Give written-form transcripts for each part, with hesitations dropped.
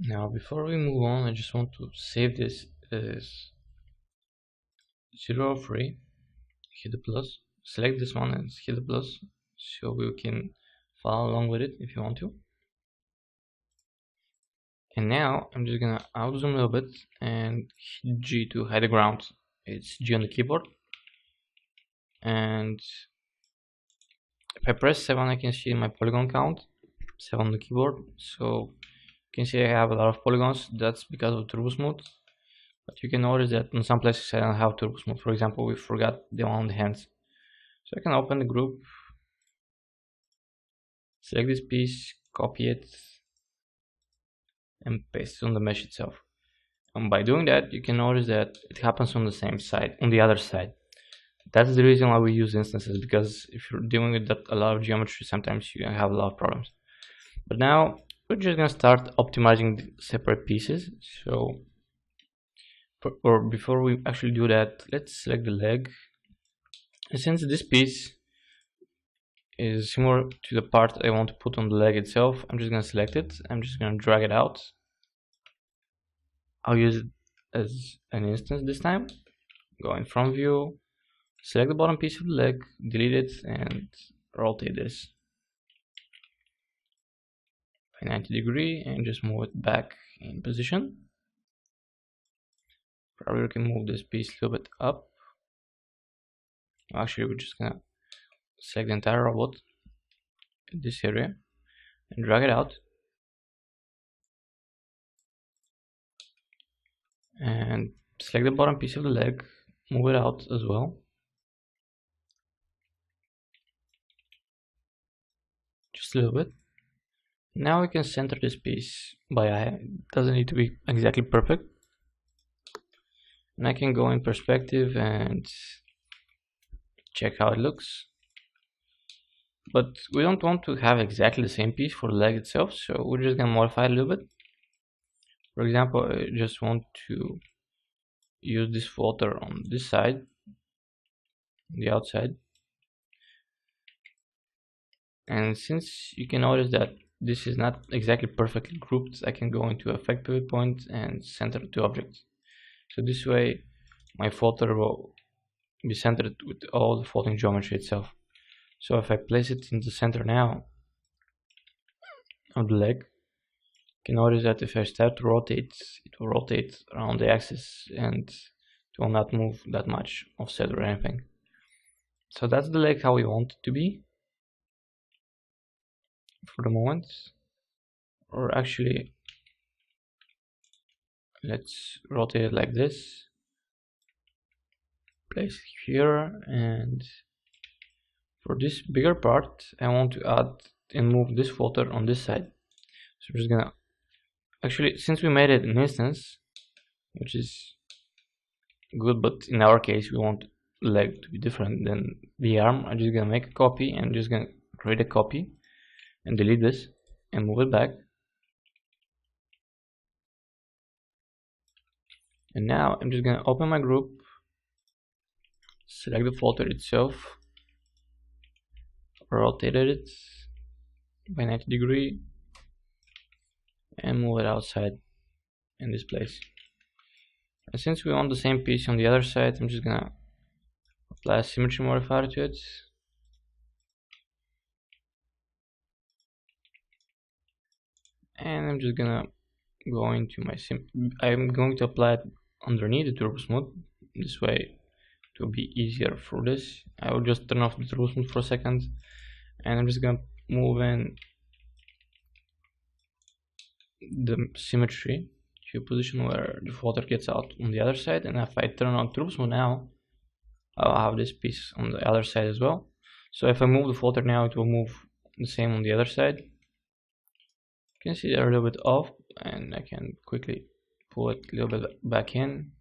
Now before we move on, I just want to save this as 003, hit the plus, select this one and hit the plus so we can follow along with it if you want to. And now I'm just gonna out zoom a little bit and hit G to hide the ground. It's G on the keyboard, and if I press 7 I can see my polygon count, 7 on the keyboard. So you can see I have a lot of polygons. That's because of turbo smooth. But you can notice that in some places I don't have turbo smooth. For example, we forgot the one on the hands. So I can open the group, select this piece, copy it, and paste it on the mesh itself. And by doing that, you can notice that it happens on the same side, on the other side. That's the reason why we use instances, because if you're dealing with that a lot of geometry, sometimes you have a lot of problems. But now we're just gonna start optimizing the separate pieces. So, before we actually do that, let's select the leg. And since this piece is similar to the part I want to put on the leg itself, I'm just gonna select it. I'm just gonna drag it out. I'll use it as an instance this time. Go in front view, select the bottom piece of the leg, delete it, and rotate this by 90 degrees and just move it back in position. Probably we can move this piece a little bit up. Actually, we're just gonna select the entire robot in this area and drag it out. And select the bottom piece of the leg, move it out as well. Just a little bit. Now we can center this piece by eye. It doesn't need to be exactly perfect. And I can go in perspective and check how it looks. But we don't want to have exactly the same piece for the leg itself, so we're just gonna modify it a little bit. For example, I just want to use this floater on this side, the outside. And since you can notice that this is not exactly perfectly grouped, I can go into effect pivot point and center the two objects. So this way my floater will be centered with all the floating geometry itself. So if I place it in the center now of the leg, you can notice that if I start to rotate, it will rotate around the axis and it will not move that much offset or anything. So that's the leg how we want it to be for the moment. Or actually, let's rotate it like this, place it here, and for this bigger part I want to add and move this floater on this side. So we're just gonna, actually, since we made it an instance, which is good, but in our case we want leg to be different than the arm, I'm just gonna make a copy and just gonna create a copy and delete this and move it back. And now I'm just gonna open my group, select the floater itself, rotate it by 90 degrees and move it outside in this place. And since we want the same piece on the other side, I'm just gonna apply a symmetry modifier to it. And I'm just gonna go into my I'm going to apply it underneath the turbo smooth. This way it will be easier for this. I will just turn off the turbo smooth for a second, and I'm just gonna move in the symmetry to a position where the floater gets out on the other side. And if I turn on turbo smooth now, I'll have this piece on the other side as well. So if I move the floater now, it will move the same on the other side. You can see they're a little bit off, and I can quickly pull it a little bit back in.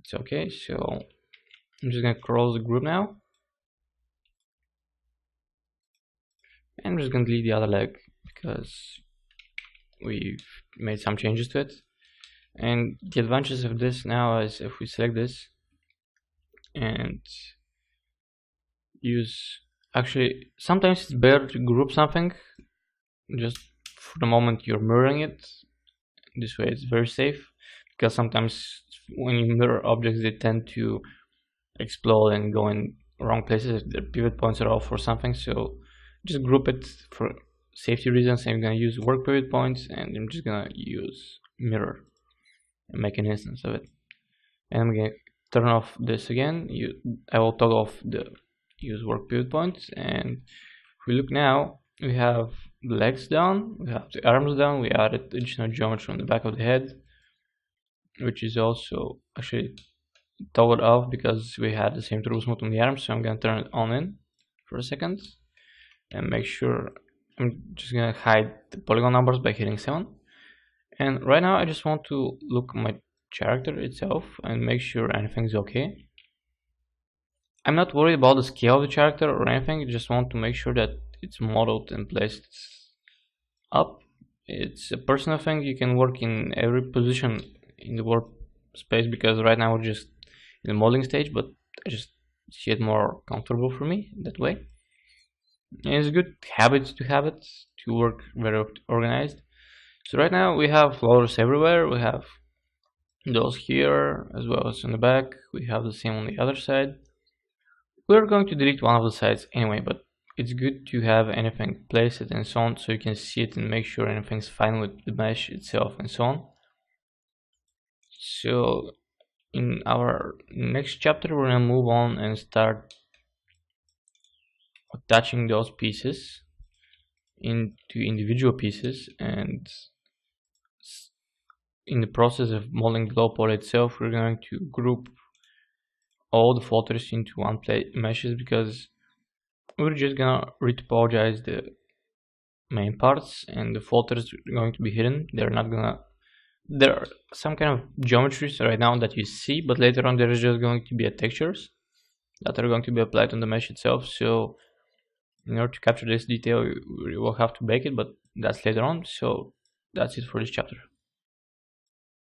It's okay. So I'm just gonna close the group now, and I'm just gonna delete the other leg because we've made some changes to it. And the advantages of this now is if we select this and use, actually sometimes it's better to group something just for the moment you're mirroring it. This way it's very safe, because sometimes when you mirror objects they tend to explode and go in wrong places. The pivot points are off or something, so just group it for safety reasons. I'm gonna use work pivot points, and I'm just gonna use mirror and make an instance of it. And I'm gonna turn off this again. I will toggle off the use work pivot points, and if we look now, we have the legs down, we have the arms down, we added additional geometry on the back of the head, which is also actually toggled off because we had the same true smooth on the arms. So I'm gonna turn it on in for a second and make sure. I'm just gonna hide the polygon numbers by hitting 7. And right now I just want to look at my character itself and make sure anything's okay. I'm not worried about the scale of the character or anything, I just want to make sure that it's modeled and placed up. It's a personal thing. You can work in every position in the workspace, because right now we're just in the modeling stage, but I just see it more comfortable for me that way. And it's a good habit to have it, to work very organized. So right now we have floaters everywhere. We have those here as well as on the back. We have the same on the other side. We're going to delete one of the sides anyway, but it's good to have anything, place it and so on, so you can see it and make sure anything's fine with the mesh itself and so on. So in our next chapter we're gonna move on and start attaching those pieces into individual pieces, and in the process of modeling the low poly itself we're going to group all the floaters into one meshes, because we're just gonna retopologize the main parts and the floaters are going to be hidden. There are some kind of geometries right now that you see, but later on there is just going to be textures that are going to be applied on the mesh itself. So in order to capture this detail we will have to bake it, but that's later on. So that's it for this chapter.